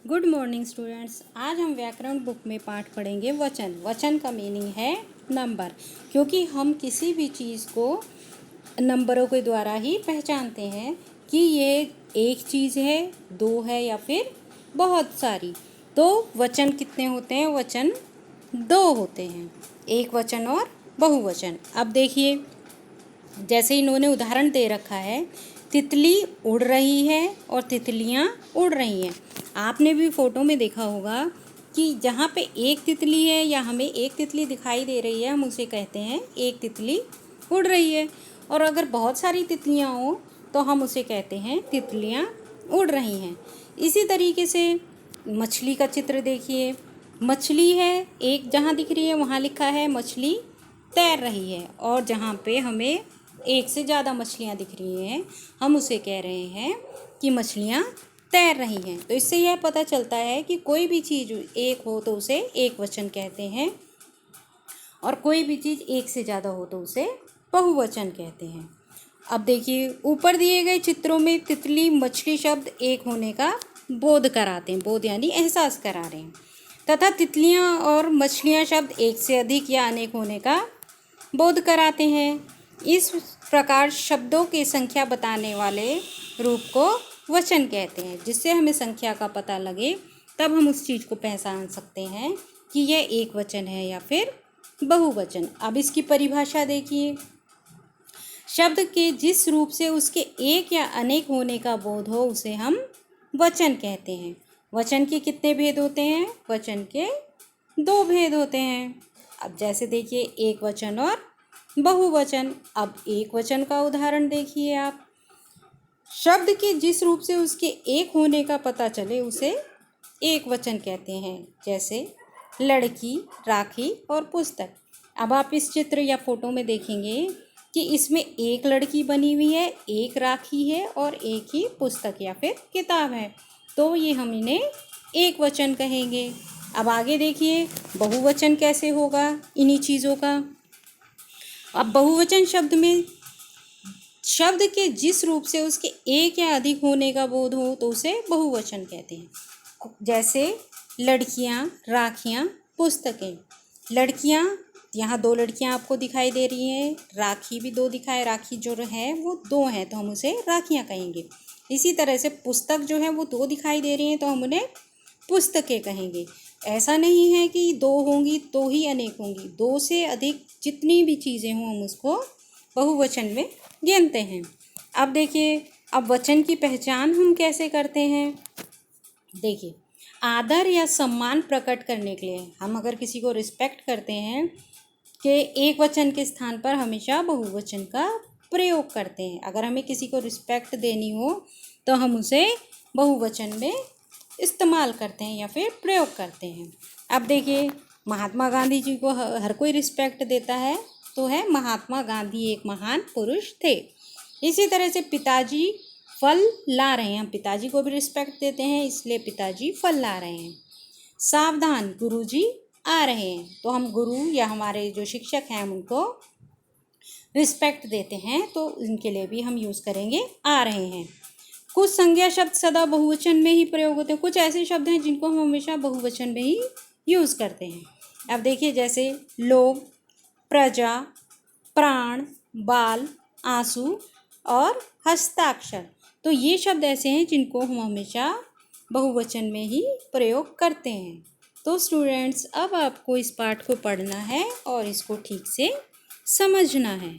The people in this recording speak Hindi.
Good morning students. आज हम व्याकरण बुक में पाठ पढ़ेंगे वचन। वचन का मीनिंग है नंबर, क्योंकि हम किसी भी चीज़ को नंबरों के द्वारा ही पहचानते हैं कि ये एक चीज़ है, दो है या फिर बहुत सारी। तो वचन कितने होते हैं? वचन दो होते हैं, एक वचन और बहुवचन। अब देखिए, जैसे इन्होंने उदाहरण दे रखा है, तितली उड़ रही है और तितलियां उड़ रही हैं। आपने भी फ़ोटो में देखा होगा कि जहाँ पे एक तितली है या हमें एक तितली दिखाई दे रही है, हम उसे कहते हैं एक तितली उड़ रही है। और अगर बहुत सारी तितलियाँ हों तो हम उसे कहते हैं तितलियाँ उड़ रही हैं। इसी तरीके से मछली का चित्र देखिए, मछली है, एक जहाँ दिख रही है वहाँ लिखा है मछली तैर रही है, और जहाँ पे हमें एक से ज़्यादा मछलियाँ दिख रही हैं हम उसे कह रहे हैं कि मछलियाँ तैर रही हैं। तो इससे यह पता चलता है कि कोई भी चीज़ एक हो तो उसे एक वचन कहते हैं, और कोई भी चीज़ एक से ज़्यादा हो तो उसे बहुवचन कहते हैं। अब देखिए, ऊपर दिए गए चित्रों में तितली मछली शब्द एक होने का बोध कराते हैं। बोध यानी एहसास करा रहे हैं, तथा तितलियाँ और मछलियाँ शब्द एक से अधिक या अनेक होने का बोध कराते हैं। इस प्रकार शब्दों की संख्या बताने वाले रूप को वचन कहते हैं। जिससे हमें संख्या का पता लगे तब हम उस चीज़ को पहचान सकते हैं कि यह एक वचन है या फिर बहुवचन। अब इसकी परिभाषा देखिए, शब्द के जिस रूप से उसके एक या अनेक होने का बोध हो उसे हम वचन कहते हैं। वचन के कितने भेद होते हैं? वचन के दो भेद होते हैं। अब जैसे देखिए, एक वचन और बहुवचन। अब एक वचन का उदाहरण देखिए आप, शब्द के जिस रूप से उसके एक होने का पता चले उसे एक वचन कहते हैं। जैसे लड़की, राखी और पुस्तक। अब आप इस चित्र या फोटो में देखेंगे कि इसमें एक लड़की बनी हुई है, एक राखी है और एक ही पुस्तक या फिर किताब है, तो ये हम इन्हें एक वचन कहेंगे। अब आगे देखिए, बहुवचन कैसे होगा इन्हीं चीज़ों का। अब बहुवचन शब्द में शब्द के जिस रूप से उसके एक या अधिक होने का बोध हो तो उसे बहुवचन कहते हैं। जैसे लड़कियां, राखियां, पुस्तकें। लड़कियां, यहाँ दो लड़कियां आपको दिखाई दे रही हैं, राखी भी दो दिखाए, राखी जो है वो दो हैं तो हम उसे राखियां कहेंगे। इसी तरह से पुस्तक जो है वो दो दिखाई दे रही हैं तो हम उन्हें पुस्तकें कहेंगे। ऐसा नहीं है कि दो होंगी तो ही अनेक होंगी, दो से अधिक जितनी भी चीज़ें हों हम उसको बहुवचन में गिनते हैं। अब देखिए, अब वचन की पहचान हम कैसे करते हैं। देखिए, आदर या सम्मान प्रकट करने के लिए हम अगर किसी को रिस्पेक्ट करते हैं कि एक वचन के स्थान पर हमेशा बहुवचन का प्रयोग करते हैं। अगर हमें किसी को रिस्पेक्ट देनी हो तो हम उसे बहुवचन में इस्तेमाल करते हैं या फिर प्रयोग करते हैं। अब देखिए, महात्मा गांधी जी को हर कोई रिस्पेक्ट देता है, तो है महात्मा गांधी एक महान पुरुष थे। इसी तरह से पिताजी फल ला रहे हैं, हम पिताजी को भी रिस्पेक्ट देते हैं, इसलिए पिताजी फल ला रहे हैं। सावधान, गुरुजी आ रहे हैं, तो हम गुरु या हमारे जो शिक्षक हैं हम उनको रिस्पेक्ट देते हैं, तो इनके लिए भी हम यूज़ करेंगे आ रहे हैं। कुछ संज्ञा शब्द सदा बहुवचन में ही प्रयोग होते हैं, कुछ ऐसे शब्द हैं जिनको हम हमेशा बहुवचन में ही यूज़ करते हैं। अब देखिए, जैसे लोग, प्रजा, प्राण, बाल, आंसू और हस्ताक्षर। तो ये शब्द ऐसे हैं जिनको हम हमेशा बहुवचन में ही प्रयोग करते हैं। तो स्टूडेंट्स, अब आपको इस पाठ को पढ़ना है और इसको ठीक से समझना है।